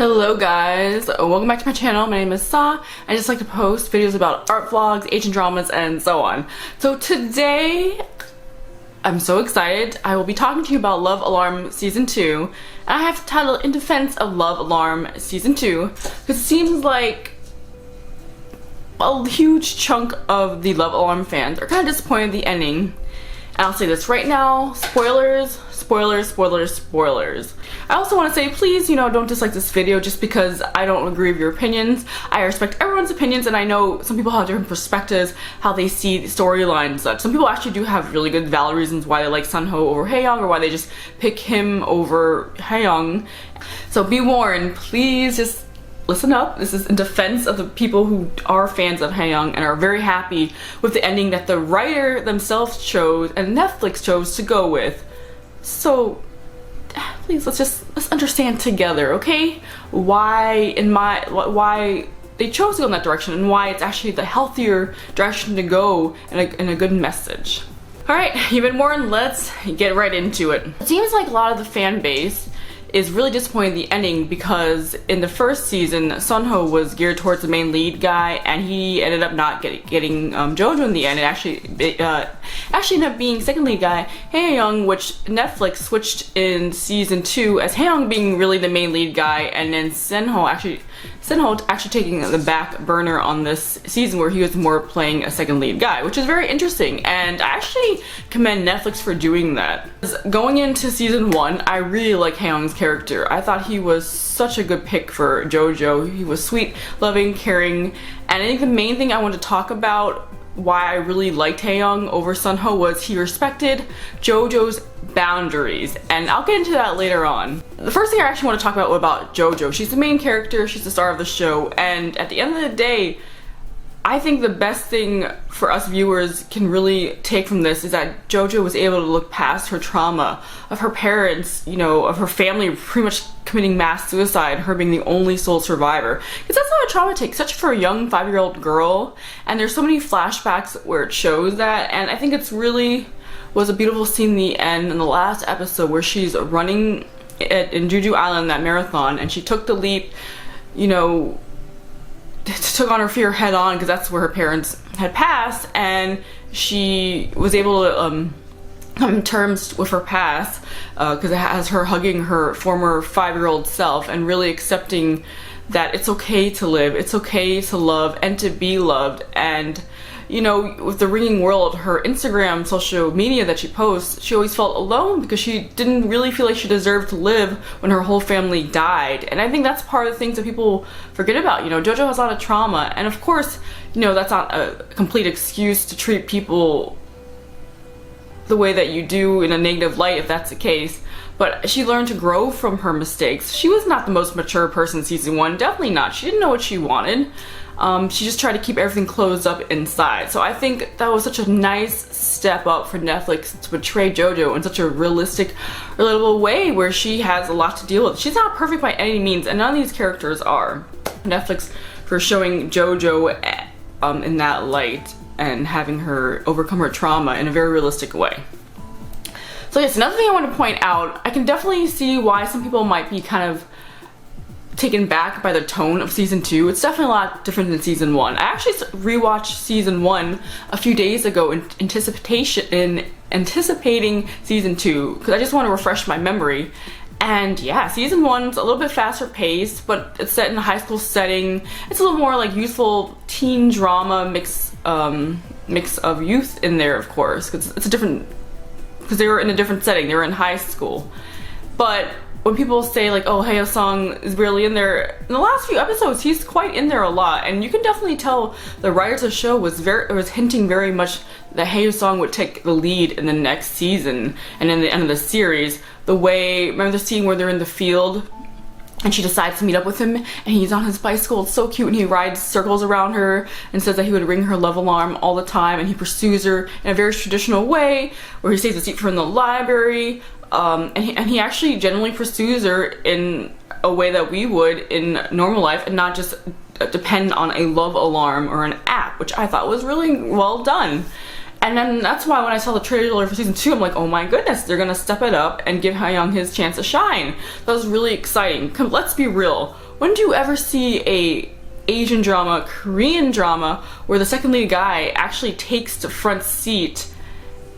Hello guys, welcome back to my channel. My name is Sa. I just like to post videos about art vlogs, Asian dramas, and so on. So today, I'm so excited. I will be talking to you about Love Alarm Season 2. And I have the title In Defense of Love Alarm Season 2 because it seems like a huge chunk of the Love Alarm fans are kind of disappointed in the ending. And I'll say this right now, spoilers. I also want to say, please, don't dislike this video just because I don't agree with your opinions. I respect everyone's opinions, and I know some people have different perspectives, how they see the storyline and such. Some people actually do have really good valid reasons why they like Sunho over Haeyoung, or why they just pick him over Haeyoung. So be warned, please just listen up. This is in defense of the people who are fans of Haeyoung and are very happy with the ending that the writer themselves chose and Netflix chose to go with. So please, let's understand together, okay? Why they chose to go in that direction and why it's actually the healthier direction to go and a good message. Alright, you've been warned, let's get right into it. It seems like a lot of the fan base is really disappointed in the ending because in the first season, Sunho was geared towards the main lead guy, and he ended up not getting JoJo in the end. It actually ended up being second lead guy, Haeyoung, which Netflix switched in season 2 as Haeyoung being really the main lead guy, and then Sunho actually taking the back burner on this season where he was more playing a second lead guy, which is very interesting, and I actually commend Netflix for doing that. Going into season 1, I really like Haeyoung's character. I thought he was such a good pick for JoJo. He was sweet, loving, caring, and I think the main thing I want to talk about why I really liked Haeyoung over Sunho was he respected JoJo's boundaries, and I'll get into that later on. The first thing I actually want to talk about JoJo, she's the main character, she's the star of the show, and at the end of the day, I think the best thing for us viewers can really take from this is that JoJo was able to look past her trauma of her parents, of her family pretty much committing mass suicide, her being the only sole survivor. Because that's not a trauma take, such for a young 5-year-old girl, and there's so many flashbacks where it shows that, and I think it's really was a beautiful scene in the end in the last episode where she's running in Jeju Island, that marathon, and she took the leap, took on her fear head on because that's where her parents had passed, and she was able to come to terms with her past because it has her hugging her former 5-year-old self and really accepting that it's okay to live, it's okay to love and to be loved. And with the ringing world, her Instagram social media that she posts, she always felt alone because she didn't really feel like she deserved to live when her whole family died. And I think that's part of the things that people forget about. JoJo has a lot of trauma, and of course, that's not a complete excuse to treat people the way that you do in a negative light if that's the case. But she learned to grow from her mistakes. She was not the most mature person in season 1, definitely not. She didn't know what she wanted. She just tried to keep everything closed up inside. So I think that was such a nice step up for Netflix to portray JoJo in such a realistic, relatable way where she has a lot to deal with. She's not perfect by any means, and none of these characters are. Netflix for showing JoJo in that light and having her overcome her trauma in a very realistic way. So yes, another thing I want to point out, I can definitely see why some people might be kind of taken back by the tone of season 2. It's definitely a lot different than season 1. I actually rewatched season 1 a few days ago in anticipating season 2 because I just want to refresh my memory. And yeah, season 1's a little bit faster paced, but it's set in a high school setting. It's a little more like youthful teen drama mix of youth in there, of course, because it's a different, because they were in a different setting. They were in high school. But when people say like, oh, Hae-sung is barely in there, in the last few episodes he's quite in there a lot, and you can definitely tell the writers of the show was hinting very much that Hae-sung would take the lead in the next season and in the end of the series. The way, remember the scene where they're in the field and she decides to meet up with him and he's on his bicycle, it's so cute, and he rides circles around her and says that he would ring her love alarm all the time, and he pursues her in a very traditional way where he saves a seat for her in the library. And he actually genuinely pursues her in a way that we would in normal life and not just depend on a love alarm or an app, which I thought was really well done. And then that's why when I saw the trailer for season 2, I'm like, oh my goodness, they're gonna step it up and give Haeyoung his chance to shine. That was really exciting. Let's be real. When do you ever see a Asian drama, Korean drama, where the second lead guy actually takes the front seat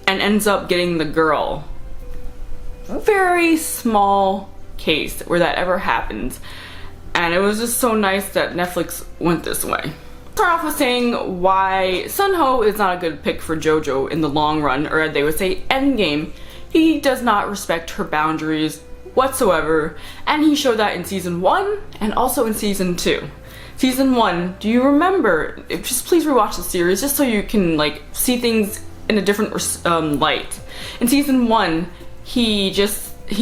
and ends up getting the girl? Very small case where that ever happens. And it was just so nice that Netflix went this way. Start off with saying why Sunho is not a good pick for JoJo in the long run, or they would say endgame. He does not respect her boundaries whatsoever, and he showed that in season 1 and also in season 2. Season 1, do you remember? Just please rewatch the series just so you can like see things in a different light. In season 1, he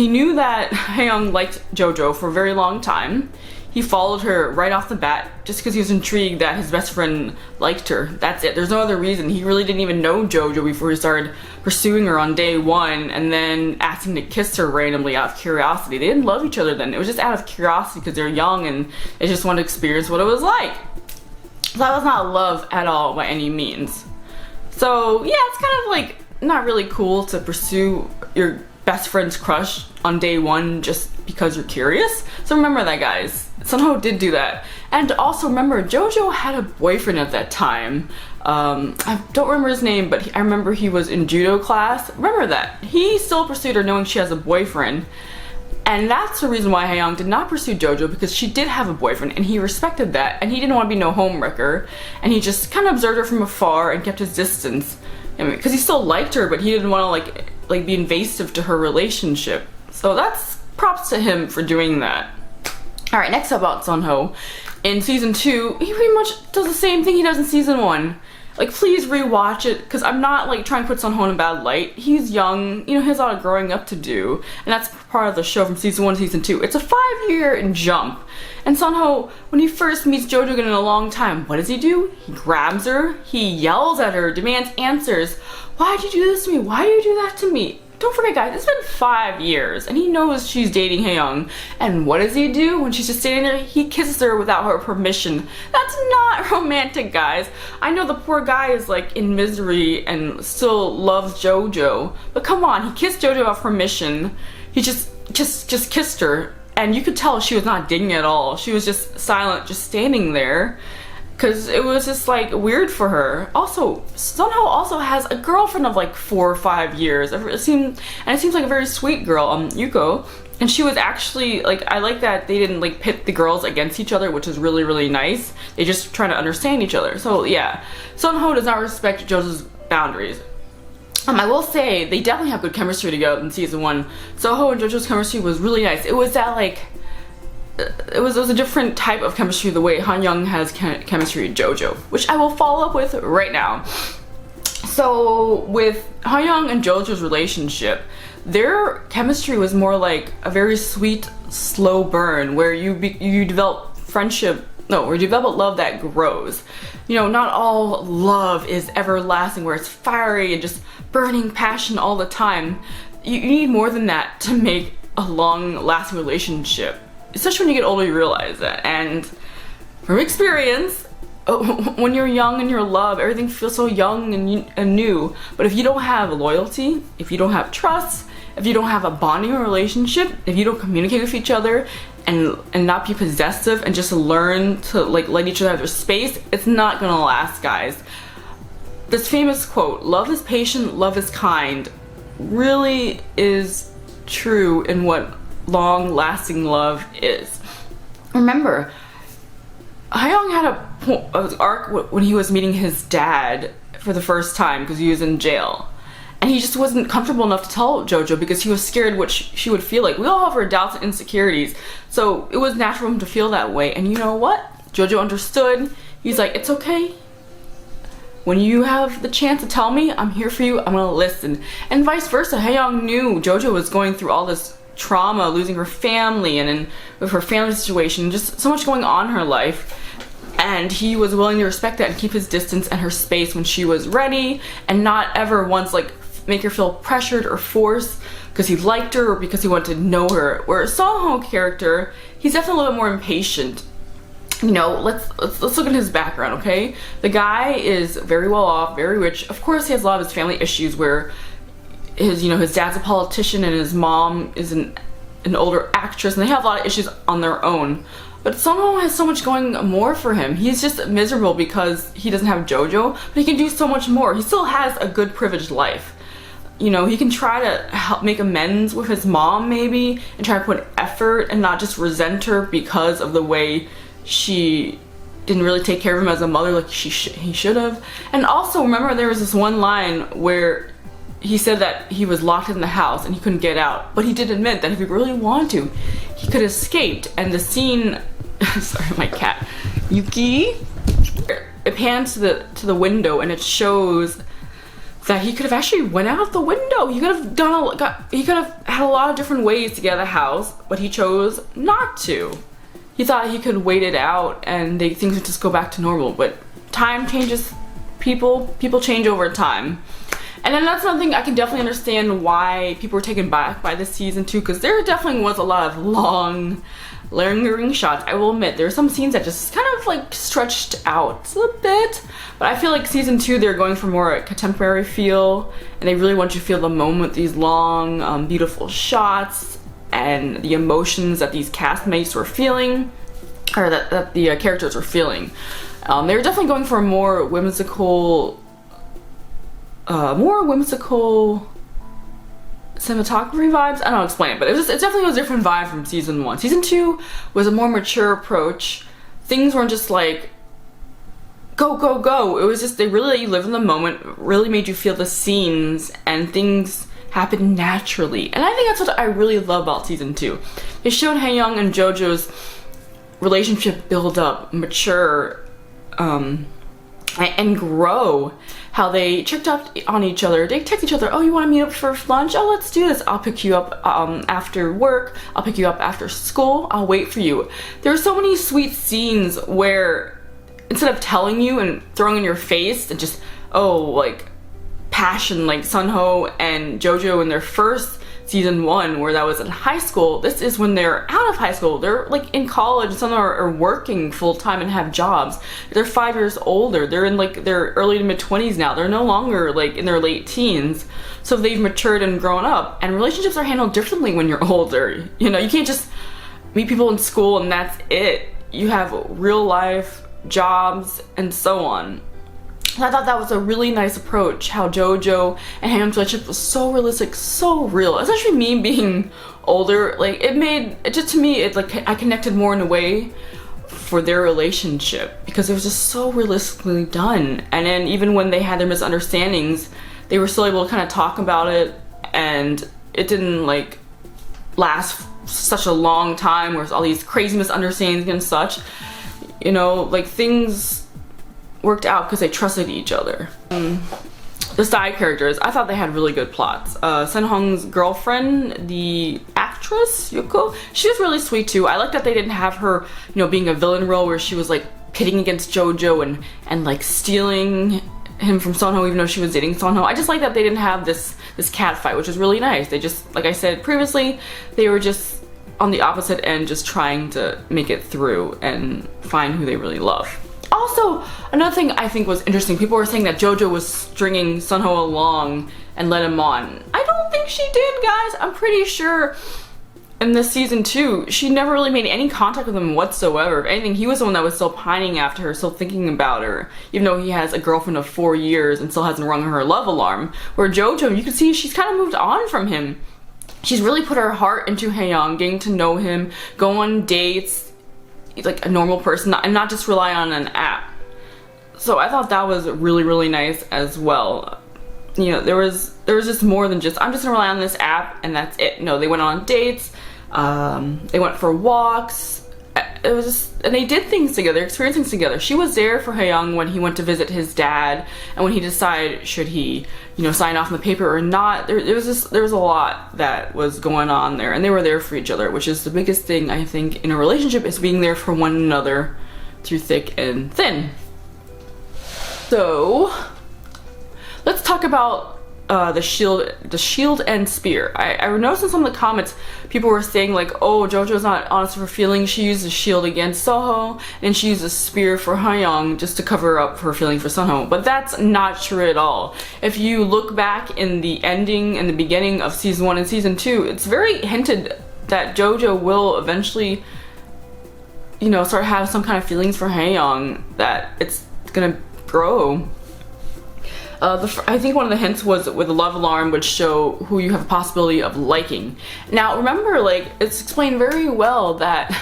knew that Haeyoung liked JoJo for a very long time. He followed her right off the bat just because he was intrigued that his best friend liked her. That's it. There's no other reason. He really didn't even know JoJo before he started pursuing her on day 1 and then asking to kiss her randomly out of curiosity. They didn't love each other then. It was just out of curiosity because they're young and they just wanted to experience what it was like. So that was not love at all by any means. So yeah, it's kind of like not really cool to pursue your best friend's crush on day 1 just because you're curious. So remember that, guys. Sunho did do that. And also remember, JoJo had a boyfriend at that time. I don't remember his name, but I remember he was in judo class. Remember that. He still pursued her knowing she has a boyfriend. And that's the reason why Haeyoung did not pursue JoJo, because she did have a boyfriend and he respected that. And he didn't want to be no homewrecker. And he just kind of observed her from afar and kept his distance. I mean, because he still liked her, but he didn't want to like be invasive to her relationship. So that's props to him for doing that. Alright, next up about Sunho. In season 2, he pretty much does the same thing he does in season 1. Like, please rewatch it, because I'm not like trying to put Sunho in a bad light. He's young, you know, he has a lot of growing up to do, and that's part of the show from season 1 to season 2. It's a 5-year jump. And Sunho, when he first meets JoJo again in a long time, what does he do? He grabs her, he yells at her, demands answers. Why'd you do this to me? Why do you do that to me? Don't forget, guys, it's been 5 years and he knows she's dating Haeyoung. And what does he do when she's just standing there? He kisses her without her permission. That's not romantic, guys. I know the poor guy is like in misery and still loves JoJo, but come on, he kissed JoJo without permission. He just kissed her, and you could tell she was not digging at all. She was just silent, just standing there. Because it was just like weird for her. Also, Sunho also has a girlfriend of like 4 or 5 years. It seems like a very sweet girl, Yuko. And she was actually like, I like that they didn't like pit the girls against each other, which is really, really nice. They just trying to understand each other. So yeah, Sunho does not respect JoJo's boundaries. I will say they definitely have good chemistry together in season 1. Soho and JoJo's chemistry was really nice. It was that like. It was a different type of chemistry the way Haeyoung has chemistry with JoJo, which I will follow up with right now. So with Haeyoung and JoJo's relationship, their chemistry was more like a very sweet, slow burn where you develop friendship, no, where you develop love that grows. You know, not all love is everlasting where it's fiery and just burning passion all the time. You need more than that to make a long-lasting relationship. Especially when you get older, you realize that. And from experience, when you're young and you're in love, everything feels so young and new. But if you don't have loyalty, if you don't have trust, if you don't have a bonding relationship, if you don't communicate with each other and not be possessive and just learn to like let each other have their space, it's not gonna last, guys. This famous quote, "Love is patient, love is kind," really is true in what long-lasting love is. Remember, Haeyoung had an arc when he was meeting his dad for the first time because he was in jail, and he just wasn't comfortable enough to tell JoJo because he was scared what she would feel like. We all have our doubts and insecurities, so it was natural for him to feel that way. And you know what? JoJo understood. He's like, it's okay. When you have the chance to tell me, I'm here for you. I'm gonna listen. And vice versa. Haeyoung knew JoJo was going through all this trauma, losing her family, and with her family situation, just so much going on in her life, and he was willing to respect that and keep his distance and her space when she was ready, and not ever once like make her feel pressured or forced because he liked her or because he wanted to know her. Where Songho character, he's definitely a little bit more impatient, you know, let's look at his background, okay? The guy is very well off, very rich. Of course, he has a lot of his family issues where his, you know, his dad's a politician and his mom is an older actress, and they have a lot of issues on their own. But Sunho has so much going more for him. He's just miserable because he doesn't have JoJo, but he can do so much more. He still has a good privileged life. You know, he can try to help make amends with his mom maybe, and try to put effort and not just resent her because of the way she didn't really take care of him as a mother like he should have. And also, remember, there was this one line where he said that he was locked in the house and he couldn't get out, but he did admit that if he really wanted to, he could have escaped. And the scene, sorry, my cat, Yuki, it pans to the window and it shows that he could have actually went out the window. He could have he could have had a lot of different ways to get out of the house, but he chose not to. He thought he could wait it out and things would just go back to normal, but time changes people change over time. And then that's something I can definitely understand why people were taken back by this season 2, because there definitely was a lot of long, lingering shots. I will admit, there are some scenes that just kind of like stretched out a bit, but I feel like season 2 they're going for more a contemporary feel, and they really want you to feel the moment, these long, beautiful shots, and the emotions that these castmates were feeling, or that the characters were feeling. They were definitely going for a more whimsical cinematography vibes. I don't know how to explain it, but it definitely was a different vibe from season 1. Season 2 was a more mature approach. Things weren't just like go, go, go. It was just, they really let you live in the moment, really made you feel the scenes, and things happened naturally. And I think that's what I really love about season 2. They showed Haeyoung and JoJo's relationship build up, mature, and grow. How they checked up on each other. They text each other, oh, you want to meet up for lunch? Oh, let's do this. I'll pick you up after work. I'll pick you up after school. I'll wait for you. There are so many sweet scenes where instead of telling you and throwing in your face and just, oh, like passion, like Sunho and JoJo in their first season 1 where that was in high school, this is when they're out of high school. They're like in college, some are working full-time and have jobs. They're 5 years older. They're in like their early to mid-20s now. They're no longer like in their late teens. So they've matured and grown up, and relationships are handled differently when you're older. You know, you can't just meet people in school and that's it. You have real life, jobs, and so on. And I thought that was a really nice approach, how JoJo and Haeyoung's relationship was so realistic, so real. Especially me being older, like it just to me, it like I connected more in a way for their relationship because it was just so realistically done. And then even when they had their misunderstandings, they were still able to kind of talk about it, and it didn't like last such a long time where there's all these crazy misunderstandings and such. You know, like things worked out because they trusted each other. The side characters, I thought they had really good plots. Sun Hong's girlfriend, the actress Yuko, she was really sweet too. I like that they didn't have her, you know, being a villain role where she was like pitting against JoJo and like stealing him from Sunho even though she was dating Sunho. I just like that they didn't have this cat fight, which was really nice. They just, like I said previously, they were just on the opposite end, just trying to make it through and find who they really love. Also, another thing I think was interesting, people were saying that JoJo was stringing Sunho along and led him on. I don't think she did, guys. I'm pretty sure in this season 2, she never really made any contact with him whatsoever. If anything, he was the one that was still pining after her, still thinking about her, even though he has a girlfriend of 4 years and still hasn't rung her love alarm. Where JoJo, you can see she's kind of moved on from him. She's really put her heart into Haeyoung, getting to know him, go on dates, like a normal person, and not just rely on an app. So I thought that was really, really nice as well. You know, there was just more than just, I'm just gonna rely on this app and that's it. No, they went on dates, they went for walks. It was just, and they did things together, experienced things together. She was there for Haeyoung when he went to visit his dad, and when he decided should he, you know, sign off on the paper or not. There was a lot that was going on there, and they were there for each other, which is the biggest thing I think in a relationship, is being there for one another through thick and thin. So let's talk about the shield and spear. I noticed in some of the comments people were saying like, oh, JoJo's not honest with her feelings, she used the shield against Soho and she used a spear for Hayoung just to cover up her feeling for Sunho. But that's not true at all. If you look back in the ending and the beginning of season 1 and season 2, it's very hinted that JoJo will eventually, you know, start having some kind of feelings for Hayoung, that it's gonna grow. I think one of the hints was with the love alarm would show who you have a possibility of liking. Now remember, like, it's explained very well that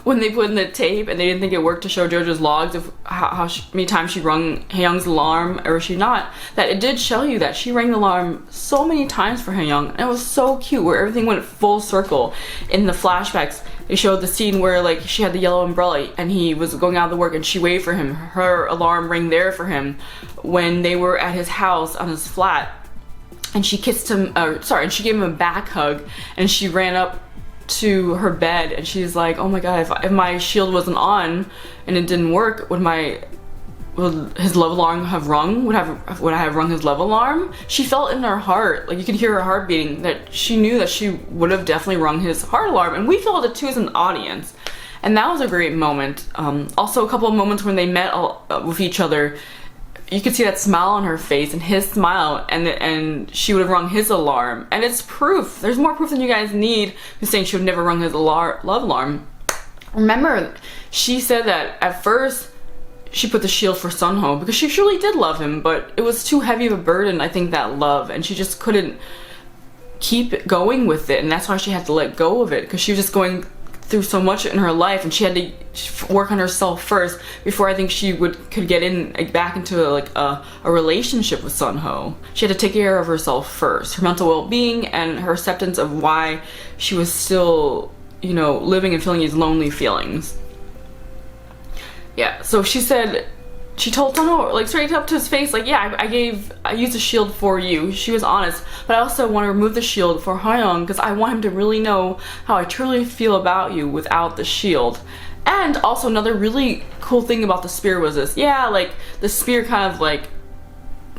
when they put in the tape and they didn't think it worked to show JoJo's logs of how many times she rung Hayoung's alarm or she not, that it did show you that she rang the alarm so many times for Hayoung, and it was so cute where everything went full circle. In the flashbacks they showed the scene where like she had the yellow umbrella and he was going out of the work and she waved for him, her alarm rang there for him. When they were at his house on his flat and she kissed him, and she gave him a back hug and she ran up to her bed and she's like, oh my god, if my shield wasn't on and it didn't work, would his love alarm have rung? Would I have rung his love alarm? She felt in her heart, like you could hear her heart beating, that she knew that she would have definitely rung his heart alarm, and we felt it too as an audience. And that was a great moment. Also a couple of moments when they met with each other, you could see that smile on her face and his smile, and she would have rung his alarm. And it's proof. There's more proof than you guys need. Who's saying she would never rung his love alarm. Remember, she said that at first she put the shield for Sunho because she surely did love him, but it was too heavy of a burden, I think, that love, and she just couldn't keep going with it, and that's why she had to let go of it, because she was just going through so much in her life and she had to work on herself first before I think she could get back into like a relationship with Sunho. She had to take care of herself first, her mental well-being and her acceptance of why she was still, you know, living and feeling these lonely feelings. Yeah, so she said, she told Sunho, like, straight up to his face, like, yeah, I used a shield for you. She was honest, but I also want to remove the shield for Hayoung because I want him to really know how I truly feel about you without the shield. And also another really cool thing about the spear was this. Yeah, like, the spear kind of, like,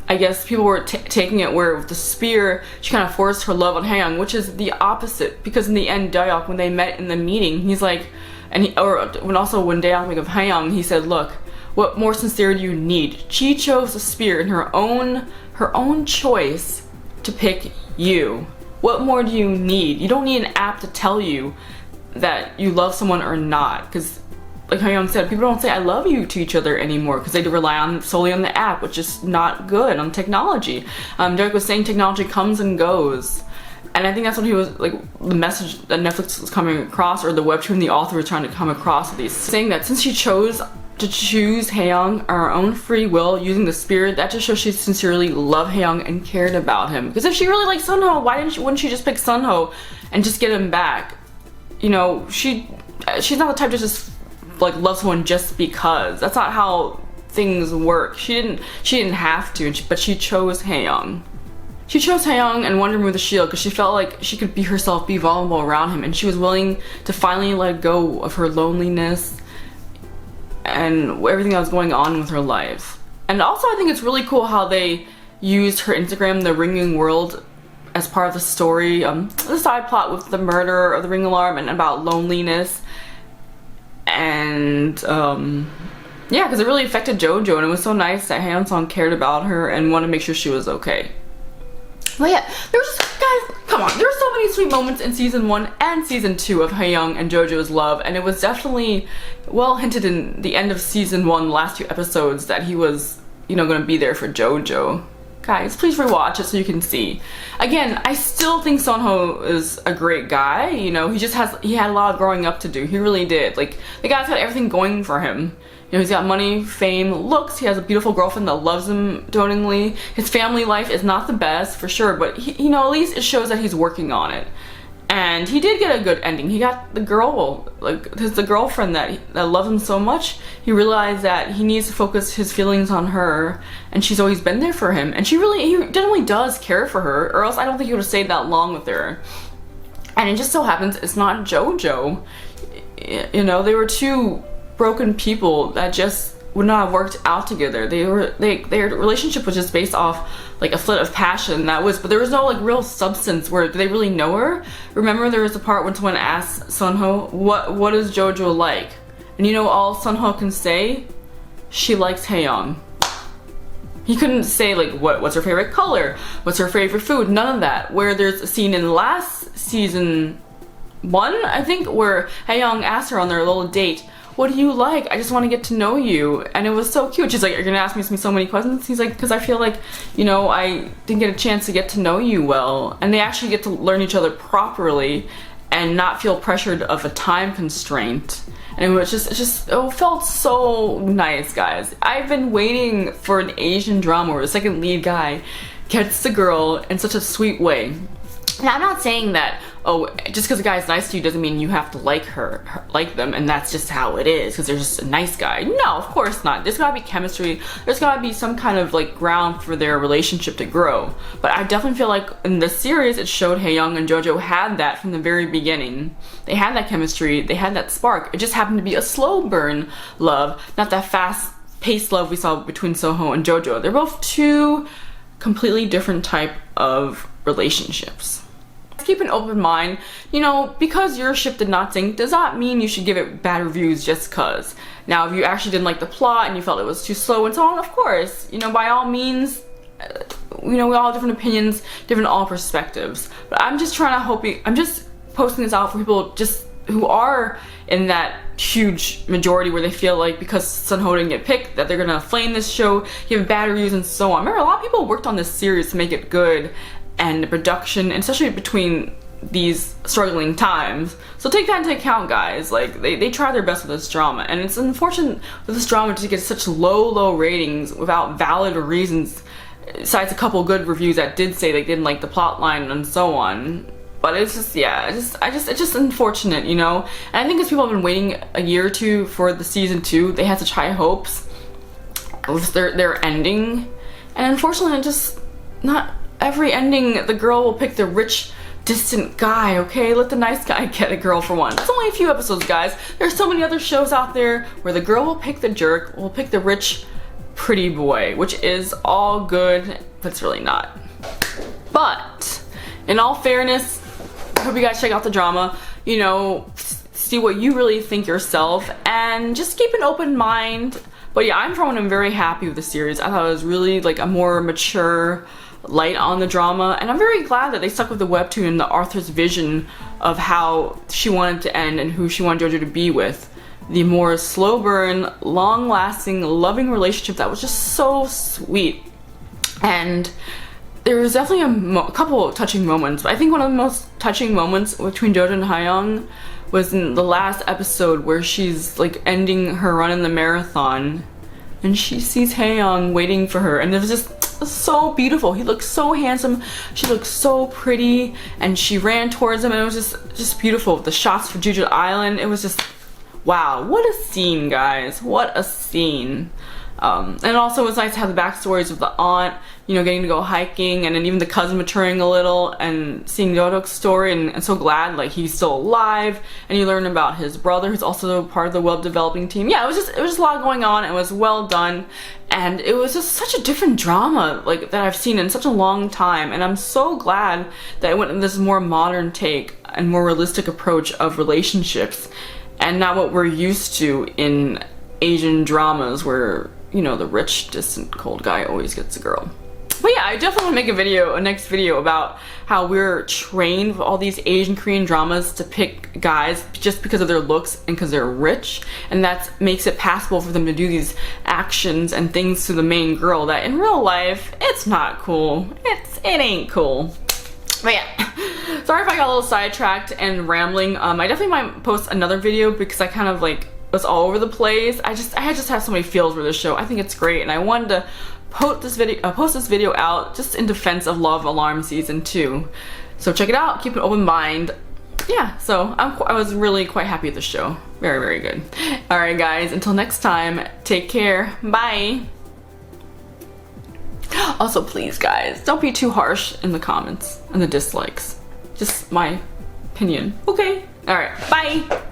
I guess people were taking it where with the spear, she kind of forced her love on Hayoung, which is the opposite, because in the end, Daeok, when they met in the meeting, he's like, when Daeok think of Hayoung, he said, look, what more sincere do you need? She chose the spear in her own choice to pick you. What more do you need? You don't need an app to tell you that you love someone or not, because like Hayoung said, people don't say I love you to each other anymore because they rely solely on the app, which is not good, on technology. Derek was saying technology comes and goes. And I think that's what he was, like, the message that Netflix was coming across, or the webtoon the author was trying to come across with these, saying that since she chose to choose Hayoung on her own free will using the spirit, that just shows she sincerely loved Hayoung and cared about him. Because if she really liked Sunho, wouldn't she just pick Sunho and just get him back? You know, she's not the type to just like love someone just because. That's not how things work. She didn't have to, but she chose Hayoung. She chose Hayoung and wanted to remove the shield because she felt like she could be herself, be vulnerable around him, and she was willing to finally let go of her loneliness and everything that was going on with her life. And also I think it's really cool how they used her Instagram, The Ringing World, as part of the story, the side plot with the murder of the ring alarm and about loneliness. And yeah, because it really affected JoJo, and it was so nice that Hansong cared about her and wanted to make sure she was okay. But yeah, there was just, guys, come on, there were so many sweet moments in season 1 and season 2 of Hayoung and JoJo's love, and it was definitely well hinted in the end of season 1, the last 2 episodes, that he was, you know, gonna be there for JoJo. Guys, please rewatch it so you can see. Again, I still think Sunho is a great guy. You know, he had a lot of growing up to do. He really did. Like, the guy's got everything going for him. You know, he's got money, fame, looks. He has a beautiful girlfriend that loves him dotingly. His family life is not the best, for sure, but he, you know, at least it shows that he's working on it. And he did get a good ending. He got the girl, like, the girlfriend that loved him so much. He realized that he needs to focus his feelings on her, and she's always been there for him. And he definitely does care for her, or else I don't think he would have stayed that long with her. And it just so happens it's not JoJo. You know, they were two broken people that just would not have worked out together. Their relationship was just based off like a flit of passion. But there was no like real substance. Where, do they really know her? Remember there was a part when someone asked Sunho, what is JoJo like? And you know all Sunho can say? She likes Haeyoung. He couldn't say like what's her favorite color, what's her favorite food, none of that. Where there's a scene in last season 1, I think, where Haeyoung asked her on their little date, what do you like? I just want to get to know you. And it was so cute. She's like, you're gonna ask me so many questions? He's like, because I feel like, you know, I didn't get a chance to get to know you well. And they actually get to learn each other properly and not feel pressured of a time constraint. And it was it felt so nice, guys. I've been waiting for an Asian drama where the second lead guy gets the girl in such a sweet way. Now, I'm not saying that, oh, just because a guy's nice to you doesn't mean you have to like like them, and that's just how it is, because they're just a nice guy. No, of course not. There's gotta be chemistry. There's gotta be some kind of like ground for their relationship to grow. But I definitely feel like in this series, it showed Haeyoung and JoJo had that from the very beginning. They had that chemistry. They had that spark. It just happened to be a slow burn love, not that fast-paced love we saw between Soho and JoJo. They're both two completely different type of relationships. Keep an open mind. You know, because your ship did not sync does not mean you should give it bad reviews just cause. Now, if you actually didn't like the plot and you felt it was too slow and so on, of course, you know, by all means, you know, we all have different opinions, different all perspectives. But I'm just I'm just posting this out for people just who are in that huge majority where they feel like because Sunho didn't get picked that they're gonna flame this show, give bad reviews and so on. Remember, a lot of people worked on this series to make it good, and the production, and especially between these struggling times. So take that into account, guys. Like, they try their best with this drama, and it's unfortunate for this drama to get such low ratings without valid reasons, besides a couple good reviews that did say they didn't like the plot line and so on. But it's just, yeah, it's just unfortunate, you know? And I think as people have been waiting a year or two for the season 2, they had such high hopes with their ending, and unfortunately it just not every ending. The girl will pick the rich, distant guy, okay? Let the nice guy get a girl for once. It's only a few episodes, guys. There's so many other shows out there where the girl will pick the jerk, will pick the rich, pretty boy, which is all good, but it's really not. But, in all fairness, I hope you guys check out the drama, you know, see what you really think yourself, and just keep an open mind. But yeah, I'm for one, I'm very happy with the series. I thought it was really like a more mature light on the drama, and I'm very glad that they stuck with the webtoon and the author's vision of how she wanted to end and who she wanted JoJo to be with. The more slow burn, long-lasting, loving relationship that was just so sweet. And there was definitely a couple of touching moments, but I think one of the most touching moments between JoJo and Haeyoung was in the last episode where she's like ending her run in the marathon and she sees Haeyoung waiting for her, and it was just so beautiful. He looked so handsome, she looked so pretty, and she ran towards him, and it was just beautiful. The shots for Jeju Island, it was just, wow, what a scene, guys, what a scene. And also it was nice to have the backstories of the aunt, you know, getting to go hiking, and then even the cousin maturing a little, and seeing Yodok's story, and so glad like he's still alive, and you learn about his brother who's also part of the web developing team. Yeah, it was just a lot going on. It was well done, and it was just such a different drama like that I've seen in such a long time, and I'm so glad that it went in this more modern take and more realistic approach of relationships, and not what we're used to in Asian dramas where, you know, the rich, distant, cold guy always gets a girl. But yeah, I definitely want to make a next video about how we're trained with all these Asian Korean dramas to pick guys just because of their looks and because they're rich, and that makes it passable for them to do these actions and things to the main girl that in real life, it's not cool. It ain't cool. But yeah, sorry if I got a little sidetracked and rambling. I definitely might post another video because I kind of like was all over the place. I just have so many feels for this show. I think it's great, and I wanted to post this video out just in defense of Love Alarm Season 2. So check it out, keep an open mind. Yeah, so I was really quite happy with the show. Very, very good. Alright guys, until next time, take care, bye! Also please guys, don't be too harsh in the comments and the dislikes. Just my opinion. Okay? Alright, bye!